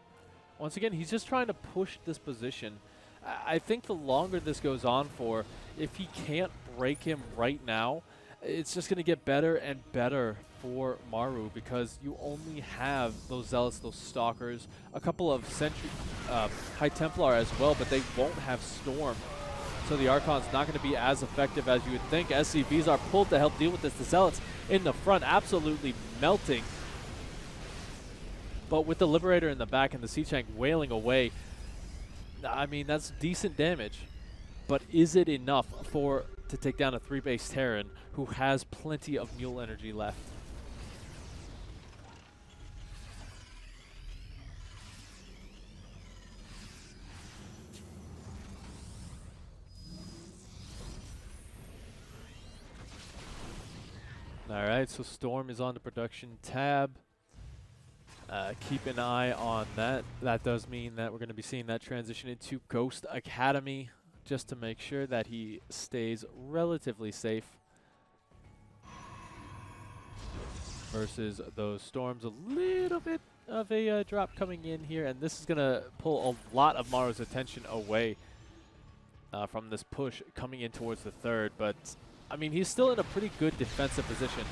Speaker 1: Once again, he's just trying to push this position. I think the longer this goes on for, if he can't break him right now, it's just going to get better and better for MARU, because you only have those Zealots, those Stalkers, a couple of Sentry, High Templar as well, but they won't have Storm. So the Archon's not going to be as effective as you would think. SCVs are pulled to help deal with this. The Zealots in the front absolutely melting. But with the Liberator in the back and the Siege Tank wailing away, I mean, that's decent damage. But is it enough to take down a 3-base Terran who has plenty of Mule energy left? Alright, so Storm is on the production tab. Keep an eye on that. That does mean that we're going to be seeing that transition into Ghost Academy, just to make sure that he stays relatively safe versus those Storms. A little bit of a drop coming in here, and this is going to pull a lot of MARU's attention away from this push coming in towards the third. But I mean, he's still in a pretty good defensive position.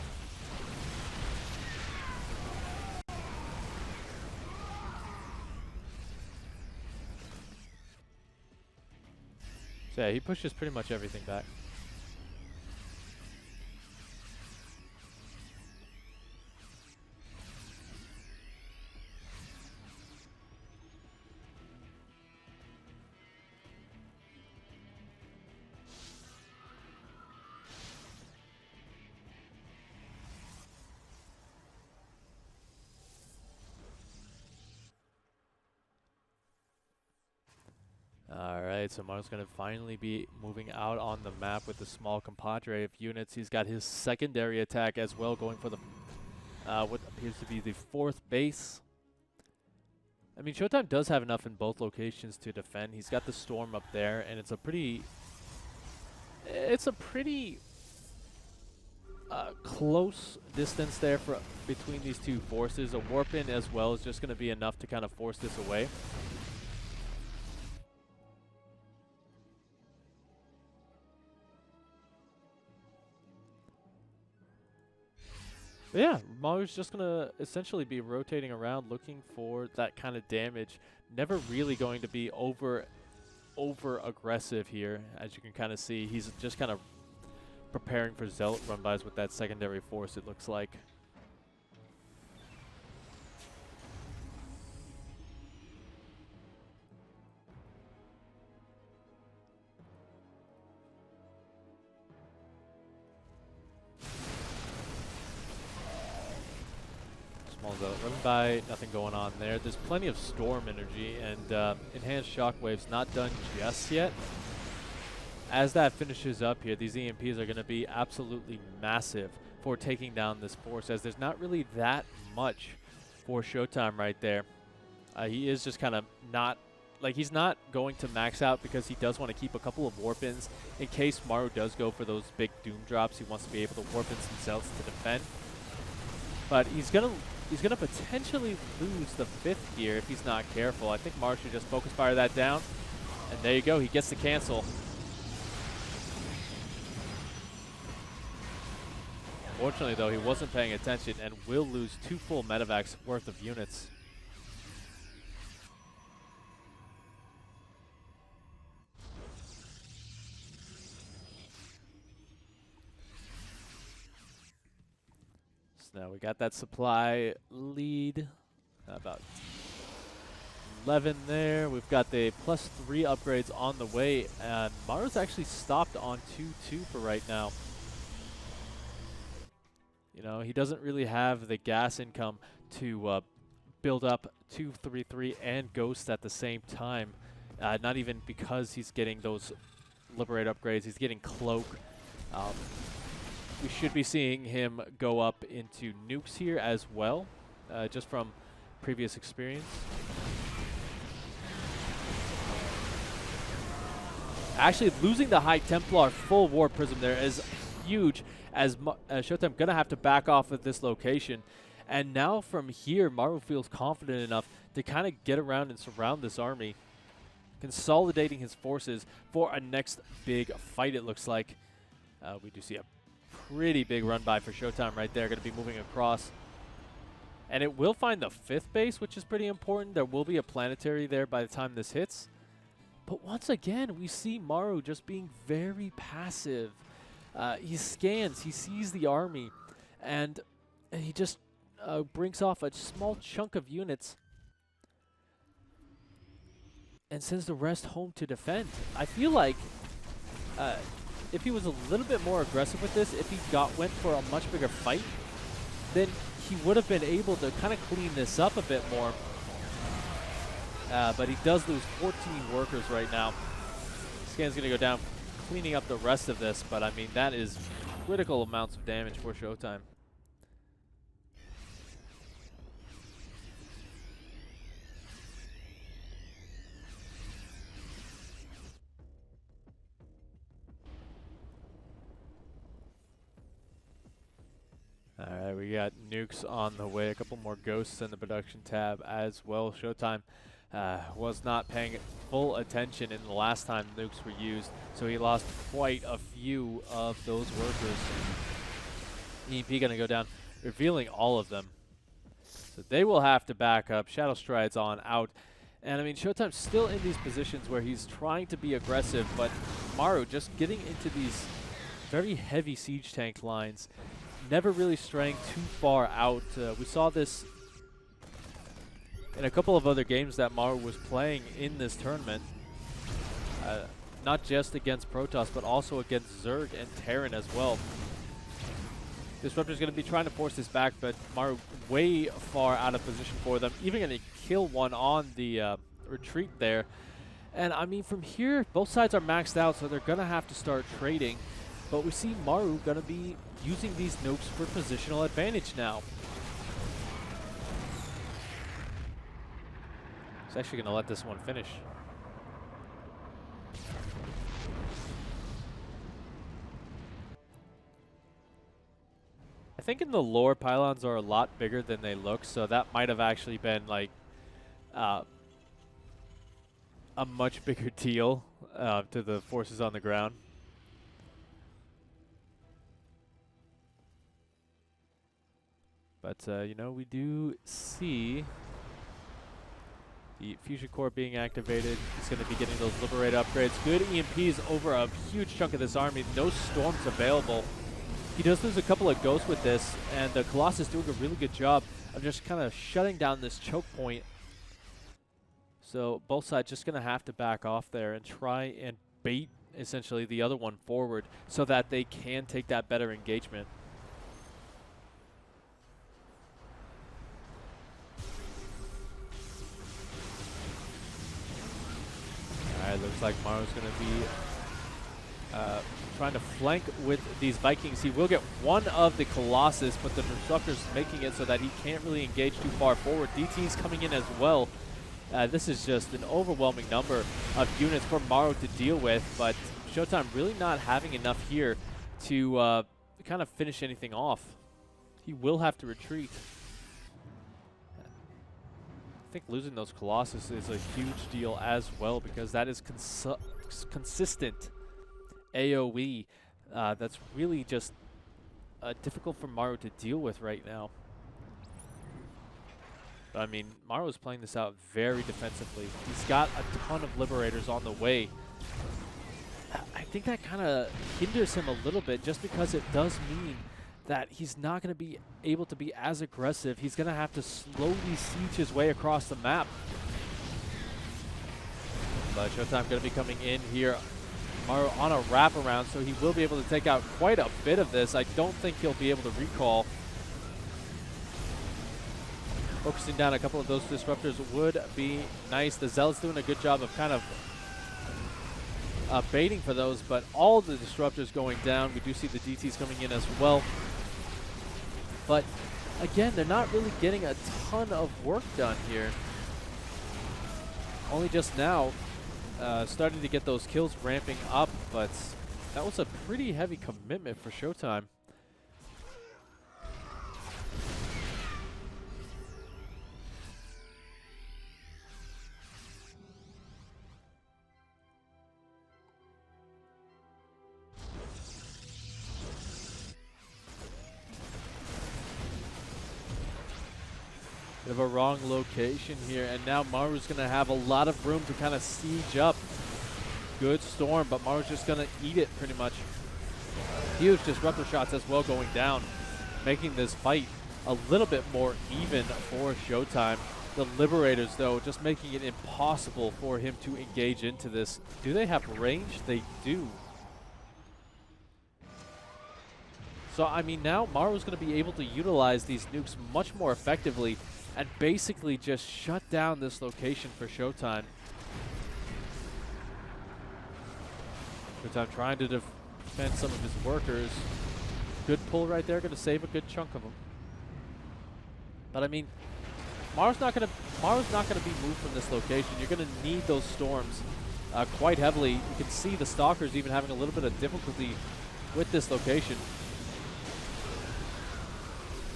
Speaker 1: So yeah, he pushes pretty much everything back. Alright, so MARU's going to finally be moving out on the map with a small compadre of units. He's got his secondary attack as well, going for the what appears to be the 4th base. I mean, Showtime does have enough in both locations to defend. He's got the Storm up there, and it's a pretty close distance there between these two forces. A warp in as well is just going to be enough to kind of force this away. But yeah, MARU's just going to essentially be rotating around looking for that kind of damage. Never really going to be over aggressive here. As you can kind of see, he's just kind of preparing for Zealot run-bys with that secondary force, it looks like. Run by, nothing going on there. There's plenty of Storm energy, and enhanced shockwaves not done just yet. As that finishes up here, these EMPs are going to be absolutely massive for taking down this force, as there's not really that much for Showtime right there. He is just kind of not, like, he's not going to max out because he does want to keep a couple of warp-ins in case MARU does go for those big Doom drops. He wants to be able to warp-in himself to defend. But he's gonna potentially lose the 5th here if he's not careful. I think MARU should just focus fire that down. And there you go, he gets the cancel. Unfortunately, though, he wasn't paying attention and will lose 2 full medevacs worth of units. So now we got that supply lead. About 11 there. We've got the +3 upgrades on the way, and MARU's actually stopped on 2-2 for right now. You know, he doesn't really have the gas income to build up 2-3-3 and Ghost at the same time. Not even because he's getting those Liberate upgrades. He's getting Cloak. We should be seeing him go up into nukes here as well, just from previous experience. Actually, losing the High Templar full War Prism there is huge, as SHOWTIME gonna have to back off of this location. And now from here, MARU feels confident enough to kind of get around and surround this army, consolidating his forces for a next big fight, it looks like. We do see a pretty big run by for SHOWTIME right there, gonna be moving across. And it will find the 5th base, which is pretty important. There will be a planetary there by the time this hits. But once again, we see MARU just being very passive. He scans, he sees the army, and he just brings off a small chunk of units and sends the rest home to defend. I feel like if he was a little bit more aggressive with this, if he went for a much bigger fight, then he would have been able to kind of clean this up a bit more. But he does lose 14 workers right now. Scan's going to go down, cleaning up the rest of this, but I mean, that is critical amounts of damage for SHOWTIME. Alright, we got nukes on the way, a couple more ghosts in the production tab as well. SHOWTIME was not paying full attention in the last time nukes were used, so he lost quite a few of those workers. EMP gonna go down, revealing all of them. So they will have to back up. Shadow Stride's on out. And I mean, SHOWTIME's still in these positions where he's trying to be aggressive, but MARU just getting into these very heavy siege tank lines, never really straying too far out. We saw this in a couple of other games that MARU was playing in this tournament. Not just against Protoss, but also against Zerg and Terran as well. Disruptor's going to be trying to force this back, but MARU way far out of position for them. Even going to kill one on the retreat there. And I mean, from here, both sides are maxed out, so they're going to have to start trading. But we see MARU going to be using these nukes for positional advantage now. He's actually going to let this one finish. I think in the lore, pylons are a lot bigger than they look, so that might have actually been like a much bigger deal to the forces on the ground. But, you know, we do see the fusion core being activated. He's going to be getting those Liberate upgrades. Good EMPs over a huge chunk of this army. No storms available. He does lose a couple of ghosts with this, and the Colossus doing a really good job of just kind of shutting down this choke point. So both sides just going to have to back off there and try and bait, essentially, the other one forward so that they can take that better engagement. Alright, looks like MARU's going to be trying to flank with these Vikings. He will get one of the Colossus, but the Disruptor's making it so that he can't really engage too far forward. DT's coming in as well. This is just an overwhelming number of units for MARU to deal with, but SHOWTIME really not having enough here to kind of finish anything off. He will have to retreat. I think losing those Colossus is a huge deal as well, because that is consistent AoE. That's really just difficult for MARU to deal with right now. But I mean, MARU is playing this out very defensively. He's got a ton of Liberators on the way. I think that kind of hinders him a little bit, just because it does mean that he's not going to be able to be as aggressive. He's going to have to slowly siege his way across the map. But SHOWTIME going to be coming in here. MARU on a wraparound, so he will be able to take out quite a bit of this. I don't think he'll be able to recall. Focusing down a couple of those disruptors would be nice. The Zealot's doing a good job of kind of baiting for those, but all the disruptors going down. We do see the DTs coming in as well. But again, they're not really getting a ton of work done here. Only just now starting to get those kills ramping up, but that was a pretty heavy commitment for SHOWTIME. Bit of a wrong location here, and now MARU's going to have a lot of room to kind of siege up. Good storm, but MARU's just going to eat it pretty much. Huge disruptor shots as well going down, making this fight a little bit more even for SHOWTIME. The Liberators, though, just making it impossible for him to engage into this. Do they have range? They do. So, I mean, now MARU's going to be able to utilize these nukes much more effectively and basically just shut down this location for SHOWTIME. SHOWTIME trying to defend some of his workers. Good pull right there, going to save a good chunk of them. But I mean, MARU's not going to be moved from this location. You're going to need those storms quite heavily. You can see the Stalkers even having a little bit of difficulty with this location.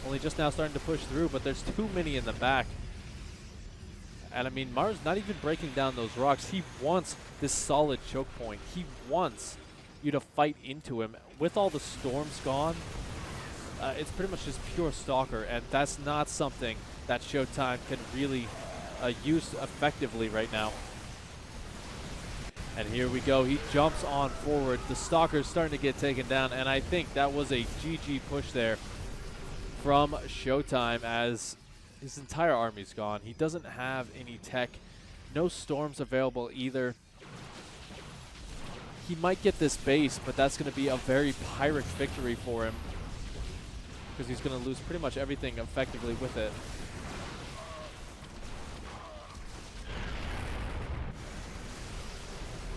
Speaker 1: Only just now starting to push through, but there's too many in the back. And I mean, MARU's not even breaking down those rocks. He wants this solid choke point. He wants you to fight into him. With all the storms gone, it's pretty much just pure Stalker, and that's not something that SHOWTIME can really use effectively right now. And here we go. He jumps on forward. The Stalker's starting to get taken down, and I think that was a GG push there from SHOWTIME, as his entire army's gone. He doesn't have any tech. No storms available either. He might get this base, but that's going to be a very Pyrrhic victory for him, because he's going to lose pretty much everything effectively with it.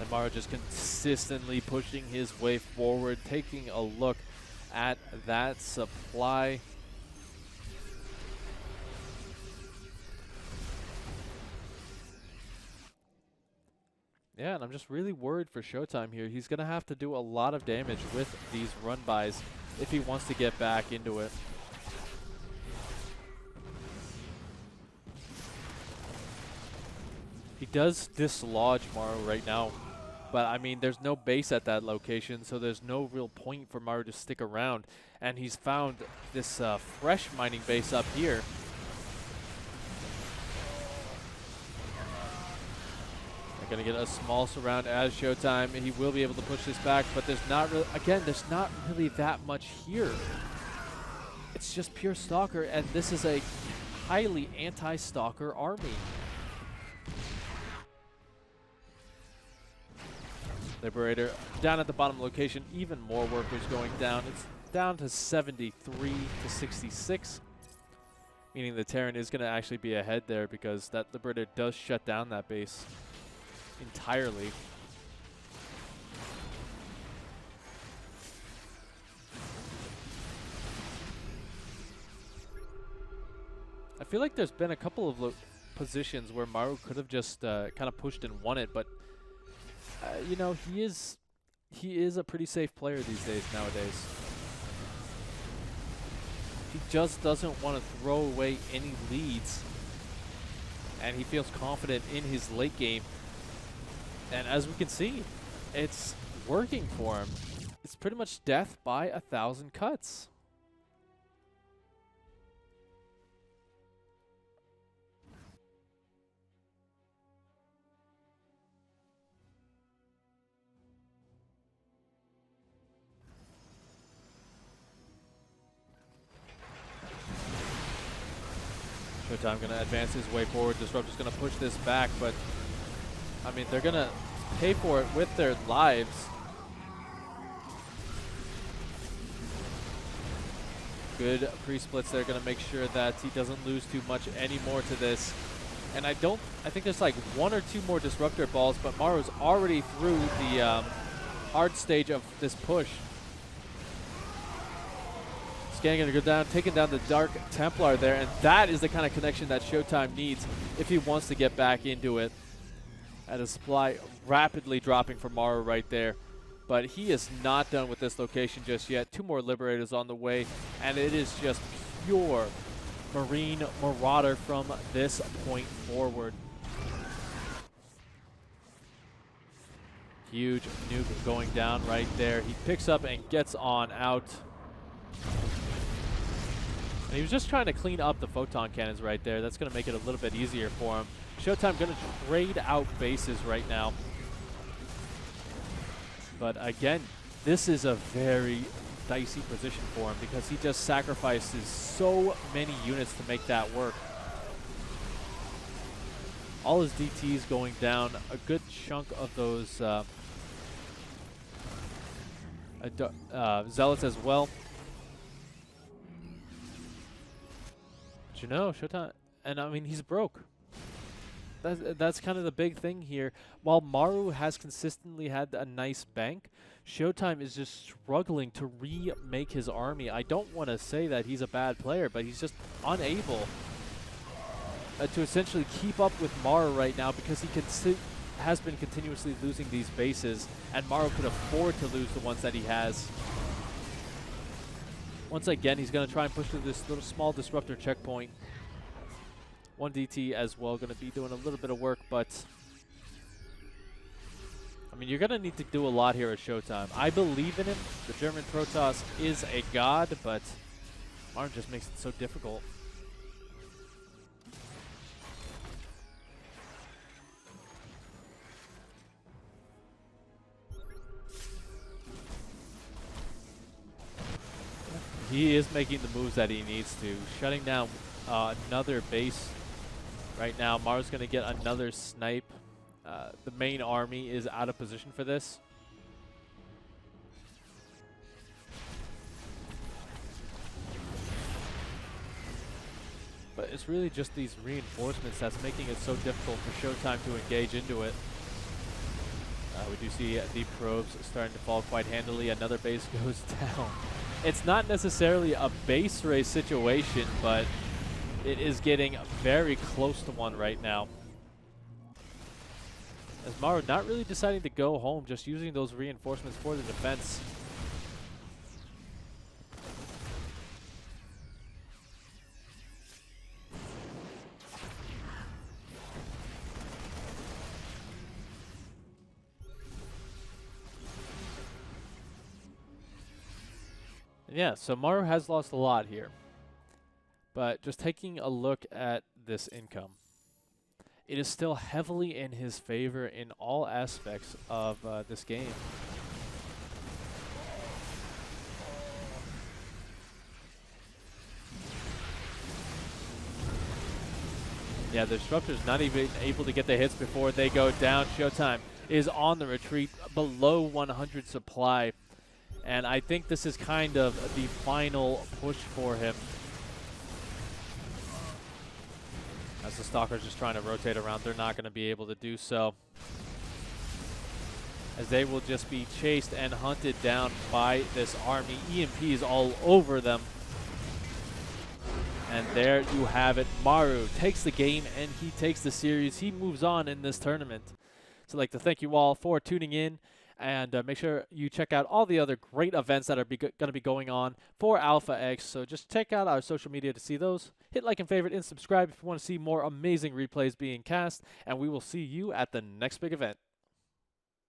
Speaker 1: And MARU just consistently pushing his way forward, taking a look at that supply. Yeah, and I'm just really worried for SHOWTIME here. He's going to have to do a lot of damage with these run-bys if he wants to get back into it. He does dislodge MARU right now, but I mean, there's no base at that location, so there's no real point for MARU to stick around. And he's found this fresh mining base up here. They're going to get a small surround as SHOWTIME. He will be able to push this back, but there's not really, again, there's not really that much here. It's just pure Stalker, and this is a highly anti-Stalker army. Liberator down at the bottom location, even more workers going down. It's down to 73 to 66, meaning the Terran is going to actually be ahead there, because that Liberator does shut down that base entirely. I feel like there's been a couple of positions where MARU could have just kind of pushed and won it, but you know, he is a pretty safe player these days nowadays. He just doesn't want to throw away any leads, and he feels confident in his late game. And as we can see, it's working for him. It's pretty much death by 1,000 cuts. Showtime going to advance his way forward. Disruptor's going to push this back, but I mean, they're going to pay for it with their lives. Good pre-splits there, going to make sure that he doesn't lose too much anymore to this. And I think there's like 1 or 2 more Disruptor balls, but MARU's already through the hard stage of this push. Scan going to go down, taking down the Dark Templar there, and that is the kind of connection that Showtime needs if he wants to get back into it. And a supply rapidly dropping for MARU right there. But he is not done with this location just yet. 2 more Liberators on the way, and it is just pure Marine Marauder from this point forward. Huge nuke going down right there. He picks up and gets on out. And he was just trying to clean up the photon cannons right there. That's going to make it a little bit easier for him. Showtime going to trade out bases right now. But again, this is a very dicey position for him because he just sacrifices so many units to make that work. All his DTs going down, a good chunk of those Zealots as well. But you know, Showtime, and I mean, he's broke. That's kind of the big thing here. While MARU has consistently had a nice bank, Showtime is just struggling to remake his army. I don't want to say that he's a bad player, but he's just unable to essentially keep up with MARU right now because he has been continuously losing these bases, and MARU could afford to lose the ones that he has. Once again, he's going to try and push through this little small disruptor checkpoint. 1 DT as well, going to be doing a little bit of work, but I mean, you're going to need to do a lot here at Showtime. I believe in him. The German Protoss is a god, but MARU just makes it so difficult. He is making the moves that he needs to. Shutting down another base right now. MARU's going to get another snipe. The main army is out of position for this. But it's really just these reinforcements that's making it so difficult for Showtime to engage into it. We do see the probes starting to fall quite handily. Another base goes down. It's not necessarily a base race situation, but it is getting very close to one right now. As MARU not really deciding to go home, just using those reinforcements for the defense. Yeah, so MARU has lost a lot here. But just taking a look at this income, it is still heavily in his favor in all aspects of this game. Yeah, the Disruptor's not even able to get the hits before they go down. Showtime is on the retreat below 100 supply. And I think this is kind of the final push for him. As the Stalker's just trying to rotate around, they're not going to be able to do so. As they will just be chased and hunted down by this army. EMPs all over them. And there you have it. MARU takes the game and he takes the series. He moves on in this tournament. So I'd like to thank you all for tuning in. And make sure you check out all the other great events that are going to be going on for Alpha X. So just check out our social media to see those. Hit like and favorite and subscribe if you want to see more amazing replays being cast. And we will see you at the next big event.